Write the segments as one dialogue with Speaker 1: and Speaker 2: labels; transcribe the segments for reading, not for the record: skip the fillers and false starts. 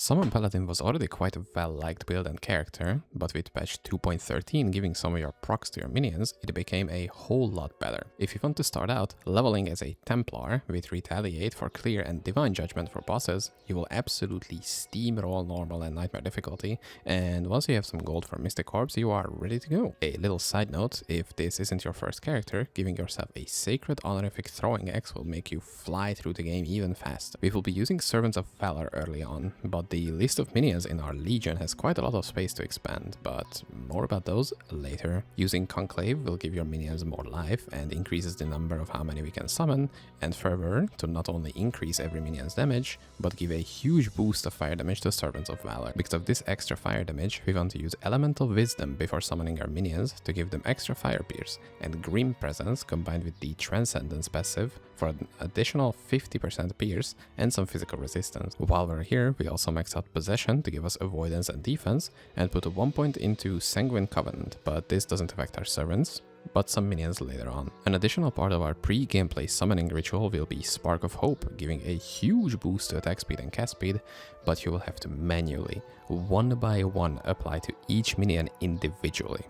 Speaker 1: Summon Paladin was already quite a well-liked build and character, but with patch 2.13 giving some of your procs to your minions, it became a whole lot better. If you want to start out leveling as a Templar with Retaliate for clear and Divine Judgment for bosses, you will absolutely steamroll normal and nightmare difficulty, and once you have some gold for Mystic Orbs, you are ready to go. A little side note, if this isn't your first character, giving yourself a Sacred Honorific Throwing Axe will make you fly through the game even faster. We will be using Servants of Valor early on, but the list of minions in our Legion has quite a lot of space to expand, but more about those later. Using Conclave will give your minions more life and increases the number of how many we can summon, and further, to not only increase every minion's damage, but give a huge boost of fire damage to Servants of Valor. Because of this extra fire damage, we want to use Elemental Wisdom before summoning our minions to give them extra Fire Pierce, and Grim Presence combined with the Transcendence passive for an additional 50% pierce and some physical resistance. While we're here, we also max out Possession to give us avoidance and defense, and put a 1 point into Sanguine Covenant, but this doesn't affect our servants, but some minions later on. An additional part of our pre-gameplay summoning ritual will be Spark of Hope, giving a huge boost to attack speed and cast speed, but you will have to manually, one by one, apply to each minion individually.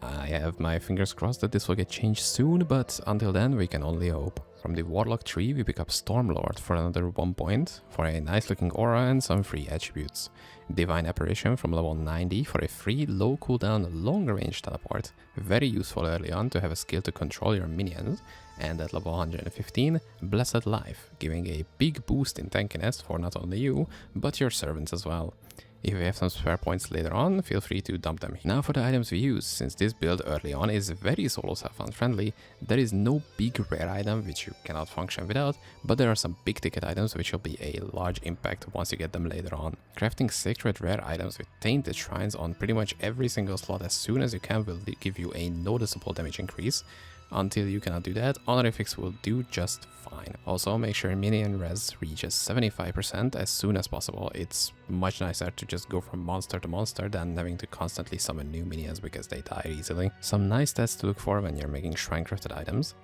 Speaker 1: I have my fingers crossed that this will get changed soon, but until then we can only hope. From the Warlock tree we pick up Stormlord for another 1 point, for a nice looking aura and some free attributes. Divine Apparition from level 90 for a free low cooldown long range teleport, very useful early on to have a skill to control your minions, and at level 115 Blessed Life, giving a big boost in tankiness for not only you, but your servants as well. If you have some spare points later on, feel free to dump them here. Now for the items we use. Since this build early on is very solo self-found friendly, there is no big rare item which you cannot function without, but there are some big ticket items which will be a large impact once you get them later on. Crafting sacred rare items with tainted shrines on pretty much every single slot as soon as you can will give you a noticeable damage increase. Until you cannot do that, honorifics will do just fine. Also, make sure minion res reaches 75% as soon as possible. It's much nicer to just go from monster to monster than having to constantly summon new minions because they die easily. Some nice stats to look for when you're making shrine crafted items.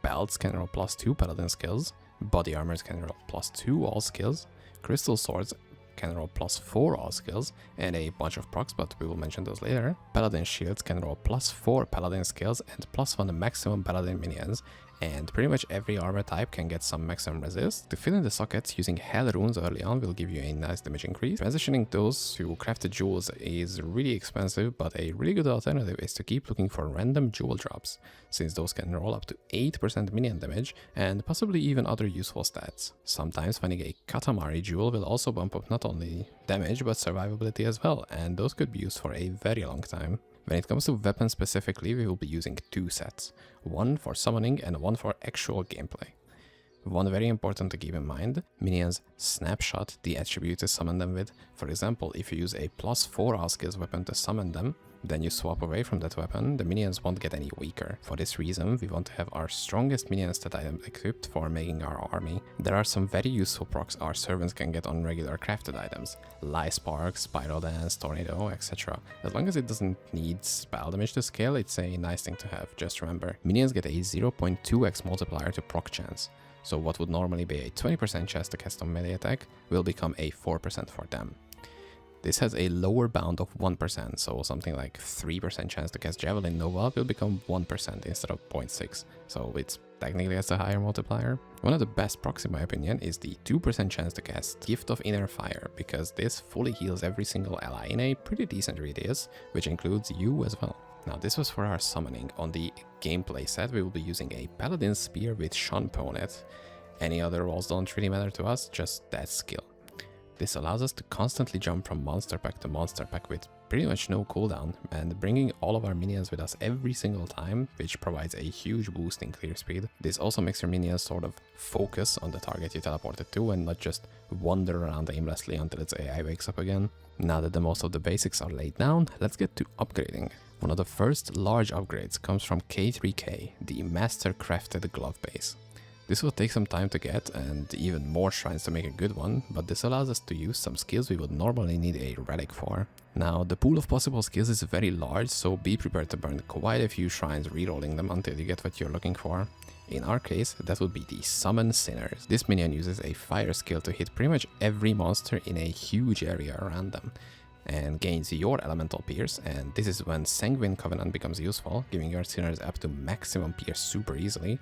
Speaker 1: Belts can roll +2 Paladin skills, body armors can roll +2 all skills, crystal swords can roll +4 all skills, and a bunch of procs, but we will mention those later. Paladin shields can roll +4 Paladin skills and +1 maximum Paladin minions, and pretty much every armor type can get some maximum resist. To fill in the sockets, using Hell runes early on will give you a nice damage increase. Transitioning those to crafted jewels is really expensive, but a really good alternative is to keep looking for random jewel drops, since those can roll up to 8% minion damage and possibly even other useful stats. Sometimes finding a Katamari jewel will also bump up not only damage but survivability as well, and those could be used for a very long time. When it comes to weapons specifically, we will be using 2 sets, one for summoning and one for actual gameplay. One very important to keep in mind, minions snapshot the attribute to summon them with. For example, if you use a +4 all skills weapon to summon them, then you swap away from that weapon, the minions won't get any weaker. For this reason, we want to have our strongest minion stat item equipped for making our army. There are some very useful procs our servants can get on regular crafted items, Lie Spark, Spiral Dance, Tornado, etc. As long as it doesn't need spell damage to scale, it's a nice thing to have. Just remember, minions get a 0.2x multiplier to proc chance. So what would normally be a 20% chance to cast on melee attack will become a 4% for them. This has a lower bound of 1%, so something like 3% chance to cast Javelin Nova will become 1% instead of 0.6, so it's technically has a higher multiplier. One of the best procs in my opinion is the 2% chance to cast Gift of Inner Fire, because this fully heals every single ally in a pretty decent radius, which includes you as well. Now this was for our summoning. On the gameplay set we will be using a Paladin Spear with Shunpo on it. Any other rolls don't really matter to us, just that skill. This allows us to constantly jump from monster pack to monster pack with pretty much no cooldown, and bringing all of our minions with us every single time, which provides a huge boost in clear speed. This also makes your minions sort of focus on the target you teleported to and not just wander around aimlessly until its AI wakes up again. Now that the most of the basics are laid down, let's get to upgrading. One of the first large upgrades comes from K3K, the Master Crafted Glove Base. This will take some time to get and even more shrines to make a good one, but this allows us to use some skills we would normally need a relic for. Now, the pool of possible skills is very large, so be prepared to burn quite a few shrines rerolling them until you get what you're looking for. In our case, that would be the Summon Sinners. This minion uses a fire skill to hit pretty much every monster in a huge area around them, and gains your elemental pierce, and this is when Sanguine Covenant becomes useful, giving your Sinners up to maximum pierce super easily.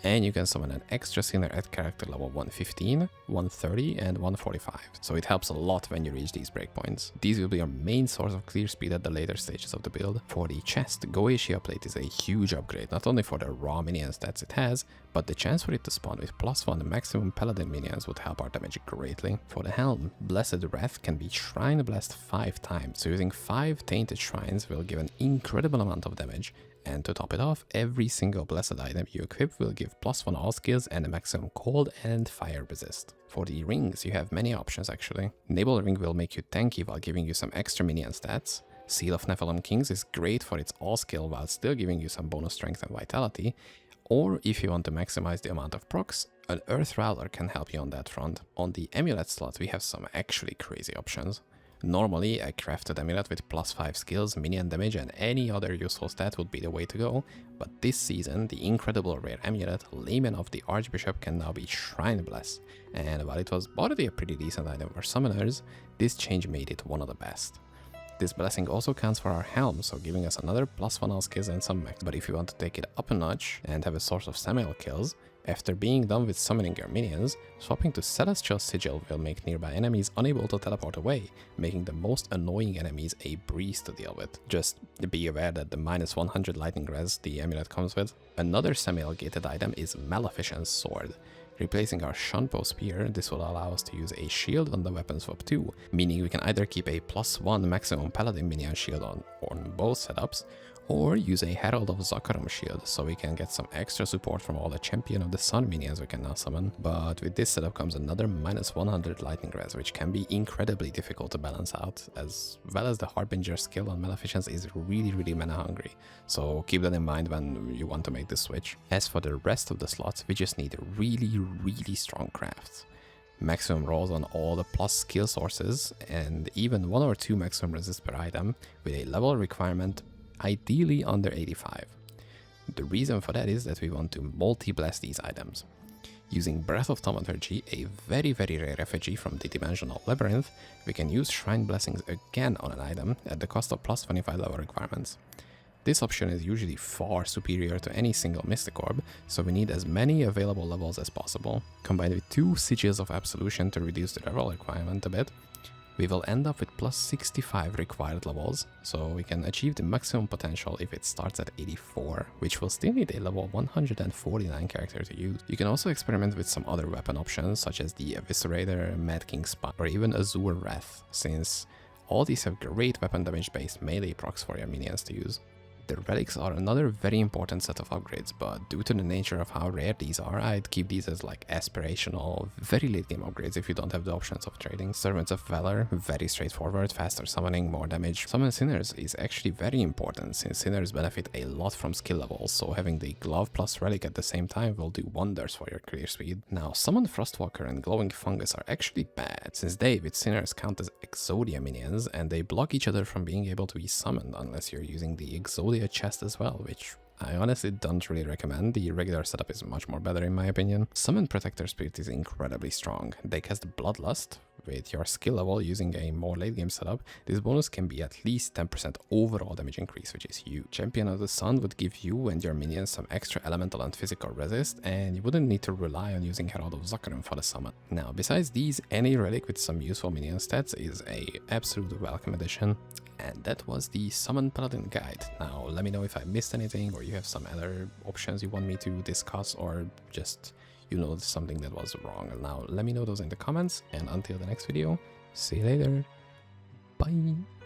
Speaker 1: And you can summon an extra sinner at character level 115, 130 and 145, so it helps a lot when you reach these breakpoints. These will be your main source of clear speed at the later stages of the build. For the chest, Goetia Plate is a huge upgrade, not only for the raw minion stats it has, but the chance for it to spawn with +1 maximum Paladin minions would help our damage greatly. For the helm, Blessed Wrath can be Shrine Blessed 5 times, so using 5 Tainted Shrines will give an incredible amount of damage. And to top it off, every single blessed item you equip will give +1 all skills and a maximum cold and fire resist. For the rings, you have many options actually. Nibble Ring will make you tanky while giving you some extra minion stats. Seal of Nephilim Kings is great for its all skill while still giving you some bonus strength and vitality. Or if you want to maximize the amount of procs, an Earth Rattler can help you on that front. On the amulet slot, we have some actually crazy options. Normally, a crafted amulet with +5 skills, minion damage and any other useful stat would be the way to go, but this season, the incredible rare amulet, Layman of the Archbishop, can now be Shrine Blessed, and while it was already a pretty decent item for summoners, this change made it one of the best. This blessing also counts for our helm, so giving us another +1 all skills and some max, but if you want to take it up a notch and have a source of Samael kills, after being done with summoning your minions, swapping to Celestial Sigil will make nearby enemies unable to teleport away, making the most annoying enemies a breeze to deal with. Just be aware that the -100 lightning res the amulet comes with. Another Samael gated item is Maleficent's Sword. Replacing our Shunpo Spear, this will allow us to use a shield on the weapon swap too, meaning we can either keep a +1 maximum Paladin minion shield on both setups, or use a Herald of Zakarum shield, so we can get some extra support from all the Champion of the Sun minions we can now summon. But with this setup comes another -100 lightning res, which can be incredibly difficult to balance out, as well as the Harbinger skill on Maleficence is really mana hungry, so keep that in mind when you want to make the switch. As for the rest of the slots, we just need really strong crafts. Maximum rolls on all the plus skill sources, and even 1 or 2 maximum resist per item, with a level requirement ideally under 85. The reason for that is that we want to multi-bless these items. Using Breath of Thaumaturgy, a very rare effigy from the Dimensional Labyrinth, we can use Shrine Blessings again on an item at the cost of +25 level requirements. This option is usually far superior to any single Mystic Orb, so we need as many available levels as possible. Combined with 2 Sigils of Absolution to reduce the level requirement a bit, we will end up with +65 required levels, so we can achieve the maximum potential if it starts at 84, which will still need a level 149 character to use. You can also experiment with some other weapon options, such as the Eviscerator, Mad King Spine, or even Azure Wrath, since all these have great weapon damage based melee procs for your minions to use. The relics are another very important set of upgrades, but due to the nature of how rare these are, I'd keep these as like aspirational, very late game upgrades if you don't have the options of trading. Servants of Valor, very straightforward, faster summoning, more damage. Summon Sinners is actually very important since Sinners benefit a lot from skill levels, so having the Glove plus Relic at the same time will do wonders for your clear speed. Now, Summon Frostwalker and Glowing Fungus are actually bad, since they, with Sinners, count as Exodia minions, and they block each other from being able to be summoned unless you're using the Exodia chest as well, which I honestly don't really recommend. The regular setup is much more better in my opinion. Summon Protector Spirit is incredibly strong. They cast Bloodlust. With your skill level using a more late game setup, this bonus can be at least 10% overall damage increase, which is huge. Champion of the Sun would give you and your minions some extra elemental and physical resist, and you wouldn't need to rely on using Herald of Zakarum for the summon. Now, besides these, any relic with some useful minion stats is a absolute welcome addition. And that was the Summon Paladin guide. Now, let me know if I missed anything or you have some other options you want me to discuss, or just you know something that was wrong. Now, let me know those in the comments, and until the next video, see you later. Bye!